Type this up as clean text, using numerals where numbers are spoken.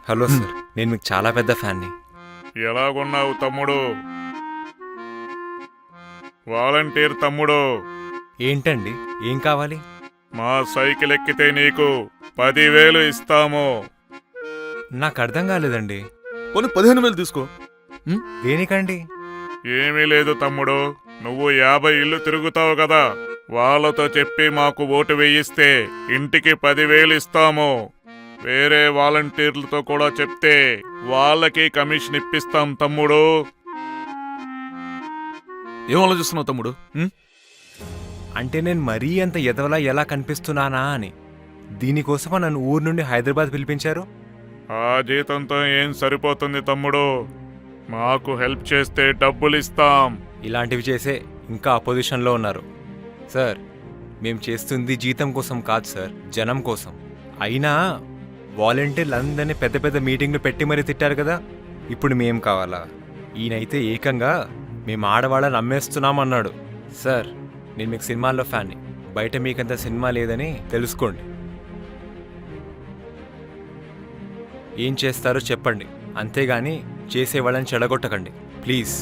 Hello sir, నేను మీకు చాలా పెద్ద ఫ్యాన్ని. ఎలాగున్నావు తమ్ముడు? వాలంటీర్ తమ్ముడు, ఏంటండి, ఏం కావాలి? మా సైకిల్ ఎక్కితే నీకు 10,000 ఇస్తాము. నాకు అర్థం కాలేదండి. పోనీ 15,000 తీసుకో. దేనికండి? ఏమీ లేదు తమ్ముడు, నువ్వు 50 ఇల్లు తిరుగుతావు కదా, వాళ్ళతో చెప్పి మాకు ఓటు వేయిస్తే ఇంటికి 10,000 ఇస్తాము. వేరే వాలంటీర్లతో కూడా చెప్తే వాళ్ళకి కమిషన్ ఇప్పిస్తాం తమ్ముడు. ఏం ఆలోచిస్తున్నావు తమ్ముడు? అంటే నేను మరీ అంత ఎదవలా ఎలా కనిపిస్తున్నానా అని. దీనికోసమా నన్ను ఊరు నుండి హైదరాబాద్ పిలిపించారు? ఆ జీతంతో ఏం సరిపోతుంది తమ్ముడు, మాకు హెల్ప్ చేస్తే డబ్బులు ఇస్తాం. ఇలాంటివి చేసే ఇంకా అపోజిషన్లో ఉన్నారు. సార్, మేము చేస్తుంది జీతం కోసం కాదు సార్, జనం కోసం. అయినా వాలంటీర్లు అందరినీ పెద్ద పెద్ద మీటింగ్లు పెట్టి మరీ తిట్టారు కదా, ఇప్పుడు మేం కావాలా? ఈయనైతే ఏకంగా మేము ఆడవాళ్ళని అమ్మేస్తున్నామన్నాడు. సార్, నేను మీకు సినిమాల్లో ఫ్యాన్ని, బయట మీకంత సినిమా లేదని తెలుసుకోండి. ఏం చేస్తారో చెప్పండి, అంతేగాని చేసేవాళ్ళని చెడగొట్టకండి ప్లీజ్.